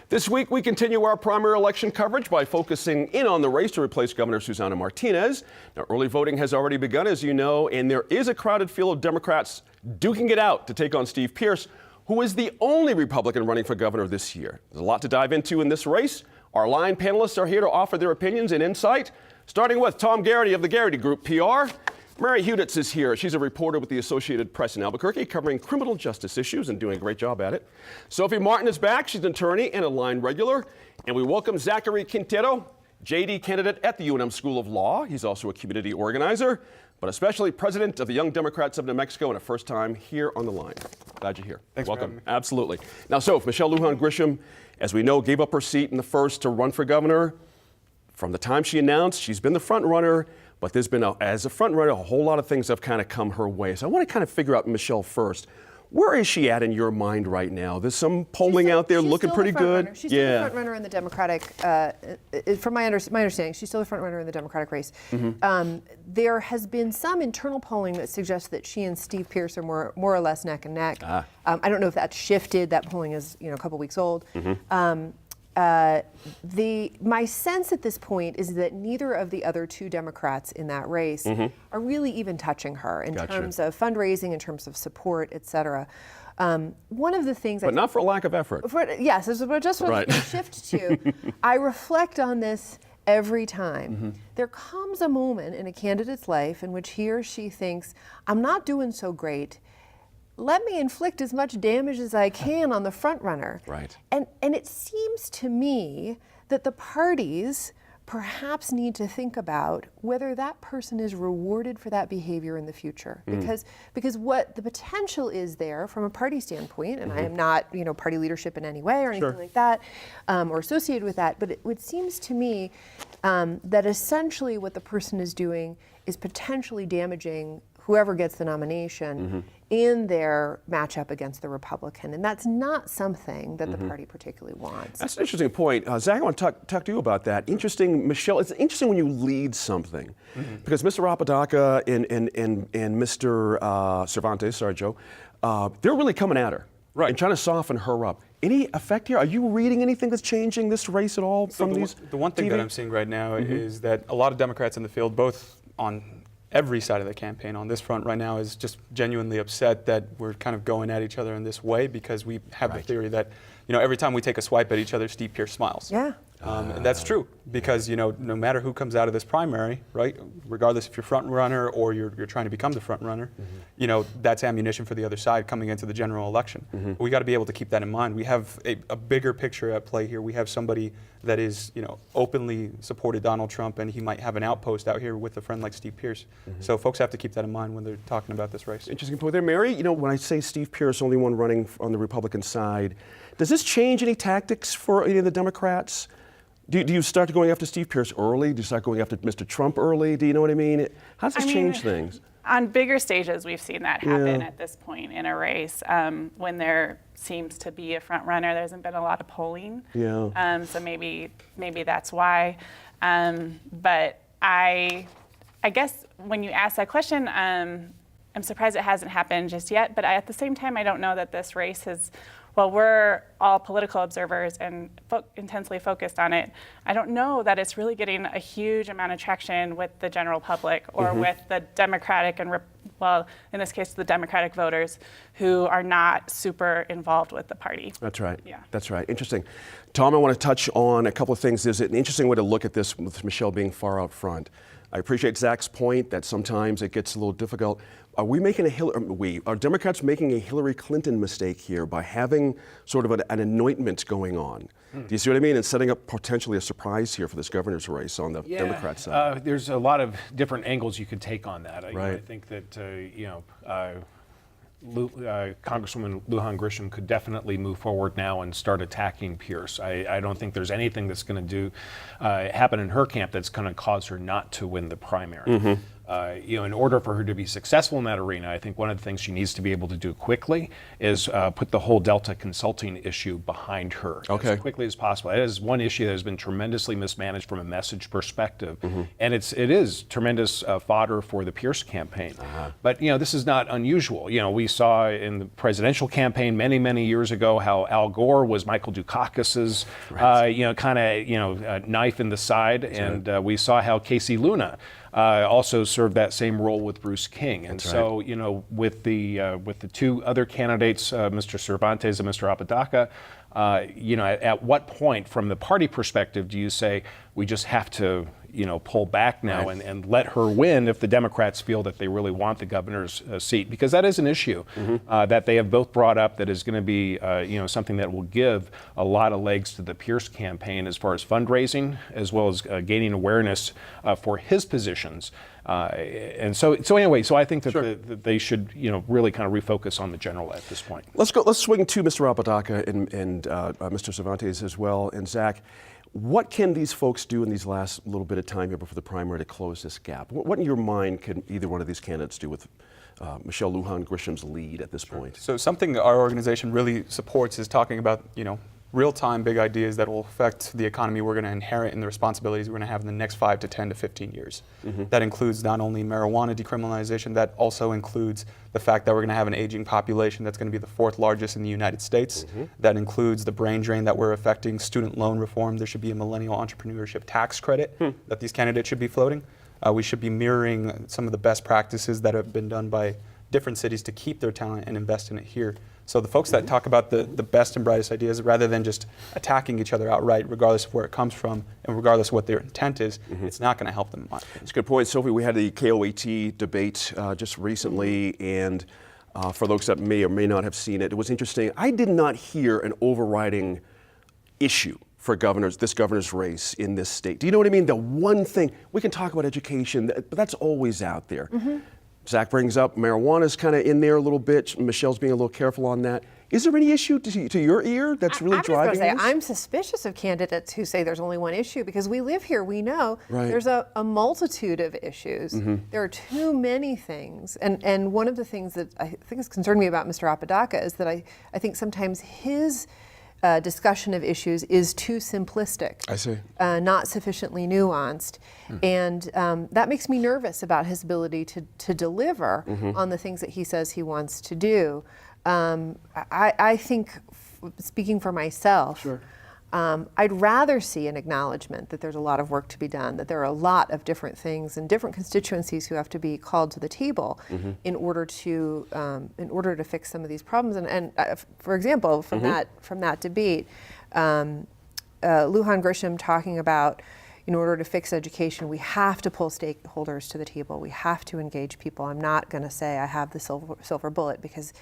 This week, we continue our primary election coverage by focusing in on the race to replace Governor Susana Martinez. Now, early voting has already begun, as you know, and there is a crowded field of Democrats duking it out to take on Steve Pearce, who is the only Republican running for governor this year. There's a lot to dive into in this race. Our line panelists are here to offer their opinions and insight, starting with Tom Garrity of the Garrity Group PR. Mary Huditz is here. She's a reporter with the Associated Press in Albuquerque, covering criminal justice issues and doing a great job at it. Sophie Martin is back. She's an attorney and a line regular. And we welcome Zachary Quintero, JD candidate at the UNM School of Law. He's also a community organizer, but especially president of the Young Democrats of New Mexico, and a first time here on the line. Glad you're here. Thanks Welcome. For having me. Absolutely. Now, Soph, Michelle Lujan Grisham, as we know, gave up her seat in the first to run for governor. From the time she announced, she's been the front runner. But there's been, as a front runner, a whole lot of things have kind of come her way. So I want to kind of figure out, Michelle, first, where is she at in your mind right now? There's some polling out there looking pretty good. She's still the front runner in the Democratic, from my understanding, she's still the front runner in the Democratic race. Mm-hmm. There has been some internal polling that suggests that she and Steve Pearce are more or less neck and neck. I don't know if that's shifted. That polling is a couple weeks old. Mm-hmm. My sense at this point is that neither of the other two Democrats in that race are really even touching her in terms of fundraising, in terms of support, et cetera. One of the things, but not for lack of effort. Yes, this is just what I shift to. I reflect on this every time. Mm-hmm. There comes a moment in a candidate's life in which he or she thinks, I'm not doing so great. Let me inflict as much damage as I can on the front runner. Right. And it seems to me that the parties perhaps need to think about whether that person is rewarded for that behavior in the future. Because what the potential is there from a party standpoint, and I am not, party leadership in any way or anything like that, or associated with that, but it seems to me that essentially what the person is doing is potentially damaging whoever gets the nomination in their matchup against the Republican. And that's not something that the party particularly wants. That's an interesting point. Zach, I want to talk to you about that. Interesting, Michelle, it's interesting when you lead something. Because Mr. Apodaca and Mr. Cervantes, sorry, Joe, they're really coming at her. Right. And trying to soften her up. Any effect here? Are you reading anything that's changing this race at all from these? The one thing that I'm seeing right now is that a lot of Democrats in the field, both on every side of the campaign on this front right now, is just genuinely upset that we're kind of going at each other in this way, because we have the theory that, every time we take a swipe at each other, Steve Pearce smiles. Yeah. And that's true, because, no matter who comes out of this primary, right, regardless if you're front runner or you're trying to become the front runner, that's ammunition for the other side coming into the general election. We got to be able to keep that in mind. We have a bigger picture at play here. We have somebody that is, openly supported Donald Trump, and he might have an outpost out here with a friend like Steve Pearce. So folks have to keep that in mind when they're talking about this race. Interesting point there, Mary. When I say Steve Pearce, only one running on the Republican side, does this change any tactics for any of the Democrats? Do you start going after Steve Pearce early? Do you start going after Mr. Trump early? Do you know what I mean? How does this change things? On bigger stages, we've seen that happen at this point in a race. When there seems to be a front runner, there hasn't been a lot of polling. So maybe that's why. But I guess when you ask that question, I'm surprised it hasn't happened just yet. But at the same time, I don't know that this race has. Well, we're all political observers and intensely focused on it. I don't know that it's really getting a huge amount of traction with the general public or with the Democratic and, in this case, the Democratic voters who are not super involved with the party. That's right. Yeah. That's right. Interesting. Tom, I want to touch on a couple of things. There's an interesting way to look at this with Michelle being far out front. I appreciate Zach's point that sometimes it gets a little difficult. Are Democrats making a Hillary Clinton mistake here by having sort of an anointment going on? Do you see what I mean? And setting up potentially a surprise here for this governor's race on the Democrat side. There's a lot of different angles you could take on that. Right. I think that, Congresswoman Lujan Grisham could definitely move forward now and start attacking Pearce. I don't think there's anything that's going to happen in her camp that's going to cause her not to win the primary. in order for her to be successful in that arena, I think one of the things she needs to be able to do quickly is put the whole Delta Consulting issue behind her as quickly as possible. It is one issue that has been tremendously mismanaged from a message perspective, and it is tremendous fodder for the Pierce campaign. But this is not unusual. We saw in the presidential campaign many years ago how Al Gore was Michael Dukakis's knife in the side, and we saw how Casey Luna also served that same role with Bruce King. And so, with the two other candidates, Mr. Cervantes and Mr. Apodaca, at what point, from the party perspective, do you say we just have to, pull back now and let her win if the Democrats feel that they really want the governor's seat? Because that is an issue that they have both brought up that is going to be, something that will give a lot of legs to the Pierce campaign as far as fundraising, as well as gaining awareness for his positions. And so I think that, that they should, really kind of refocus on the general at this point. Let's swing to Mr. Apodaca and Mr. Cervantes as well, and Zach. What can these folks do in these last little bit of time here before the primary to close this gap? What in your mind can either one of these candidates do with Michelle Lujan Grisham's lead at this point? So something our organization really supports is talking about, real-time big ideas that will affect the economy we're going to inherit and the responsibilities we're going to have in the next 5 to 10 to 15 years. That includes not only marijuana decriminalization, that also includes the fact that we're going to have an aging population that's going to be the 4th largest in the United States. That includes the brain drain that we're affecting, student loan reform. There should be a millennial entrepreneurship tax credit that these candidates should be floating. We should be mirroring some of the best practices that have been done by different cities to keep their talent and invest in it here. So the folks that talk about the best and brightest ideas, rather than just attacking each other outright, regardless of where it comes from and regardless of what their intent is, it's not going to help them much. That's a good point. Sophie, we had the KOAT debate just recently, and for those that may or may not have seen it, it was interesting. I did not hear an overriding issue for this governor's race in this state. Do you know what I mean? The one thing, we can talk about education, but that's always out there. Zach brings up marijuana's kind of in there a little bit. Michelle's being a little careful on that. Is there any issue to your ear that's really driving this? I'm suspicious of candidates who say there's only one issue, because we live here. We know there's a multitude of issues. There are too many things. And one of the things that I think has concerned me about Mr. Apodaca is that I think sometimes his discussion of issues is too simplistic. I see. Not sufficiently nuanced. And that makes me nervous about his ability to deliver on the things that he says he wants to do. I think, speaking for myself, I'd rather see an acknowledgement that there's a lot of work to be done, that there are a lot of different things and different constituencies who have to be called to the table in order to fix some of these problems. And for example, from that debate, Lujan Grisham talking about, in order to fix education, we have to pull stakeholders to the table. We have to engage people. I'm not going to say I have the silver bullet, because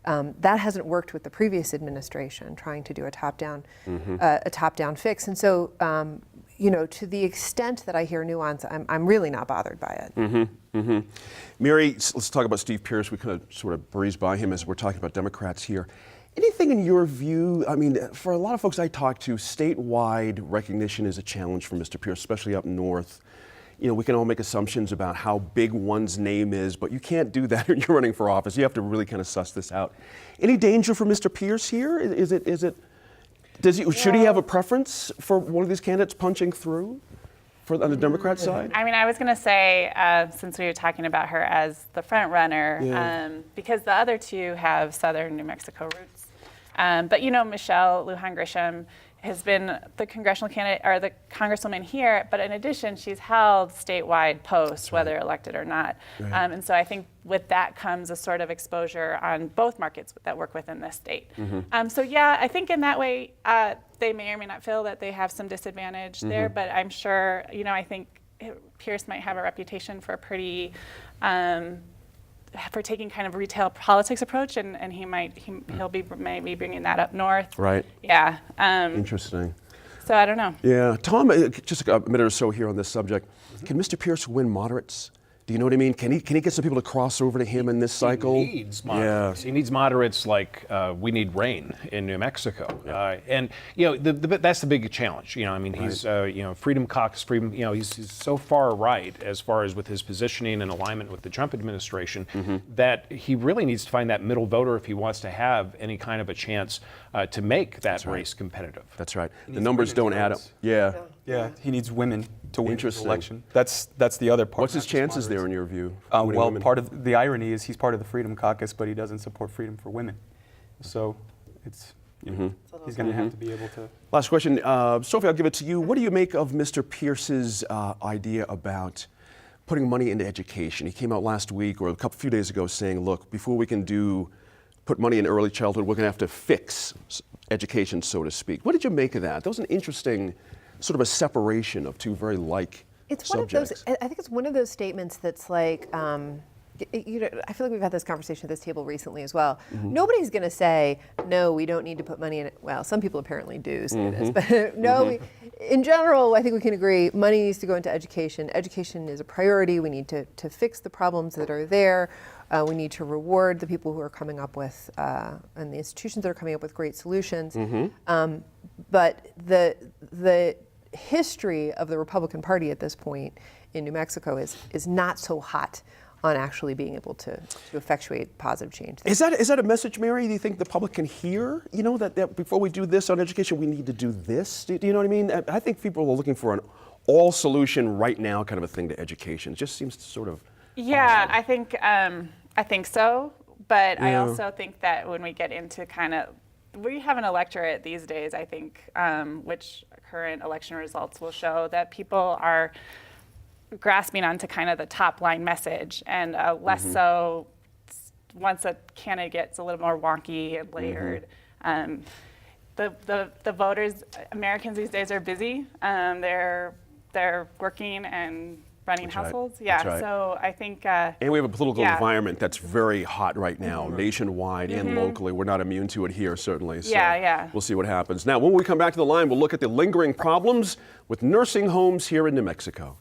that hasn't worked with the previous administration, trying to do a top-down fix. And so, to the extent that I hear nuance, I'm really not bothered by it. Mary, let's talk about Steve Pierce. We kind of sort of breezed by him as we're talking about Democrats here. Anything in your view, I mean, for a lot of folks I talk to, statewide recognition is a challenge for Mr. Pierce, especially up north. We can all make assumptions about how big one's name is, but you can't do that when you're running for office. You have to really kind of suss this out. Any danger for Mr. Pierce here? Should he have a preference for one of these candidates punching through on the Democrat side? I mean, I was going to say, since we were talking about her as the front runner, because the other two have southern New Mexico roots. But Michelle Lujan Grisham has been the congressional candidate, or the congresswoman here, but in addition, she's held statewide posts, whether elected or not. And so I think with that comes a sort of exposure on both markets that work within this state. So yeah, I think in that way, they may or may not feel that they have some disadvantage there, but I'm sure, I think Pierce might have a reputation for pretty, for taking kind of a retail politics approach, and he'll be maybe bringing that up north. Right. Yeah. Interesting. So I don't know. Yeah, Tom, just a minute or so here on this subject. Can Mr. Pierce win moderates Do you know what I mean? Can he get some people to cross over to him in this cycle? He needs moderates. He needs moderates like we need rain in New Mexico. And that's the big challenge. I mean, he's Freedom Caucus, he's so far right as far as with his positioning and alignment with the Trump administration that he really needs to find that middle voter if he wants to have any kind of a chance to make that race competitive. That's right. The numbers don't add up. Yeah, he needs women to win his Interesting. election. That's the other part. What's his chances there in your view? Well, part of the irony is he's part of the Freedom Caucus, but he doesn't support freedom for women. So it's he's going to have to be able to. Last question, Sophie. I'll give it to you. What do you make of Mr. Pierce's idea about putting money into education? He came out last week or a few days ago saying, "Look, before we can put money in early childhood, we're going to have to fix education, so to speak." What did you make of that? That was an interesting sort of a separation of two very like It's subjects. one of those. I think it's one of those statements that's like, I feel like we've had this conversation at this table recently as well. Nobody's going to say, no, we don't need to put money in it. Well, some people apparently do say this, but no, in general, I think we can agree money needs to go into education. Education is a priority. We need to fix the problems that are there. We need to reward the people who are coming up with, and the institutions that are coming up with great solutions. But the history of the Republican Party at this point in New Mexico is not so hot on actually being able to effectuate positive change. Is that a message, Mary? Do you think the public can hear? That before we do this on education, we need to do this. Do you know what I mean? I think people are looking for an all solution right now kind of a thing to education. It just seems to sort of. Yeah, I think so. But I also think that when we get into we have an electorate these days, I think, which current election results will show that people are grasping onto kind of the top line message and less so once a candidate gets a little more wonky and layered. The voters, Americans these days are busy. They're working and running households. That's right. So I think. And we have a political environment that's very hot right now, nationwide and locally. We're not immune to it here, certainly. So we'll see what happens. Now, when we come back to the line, we'll look at the lingering problems with nursing homes here in New Mexico.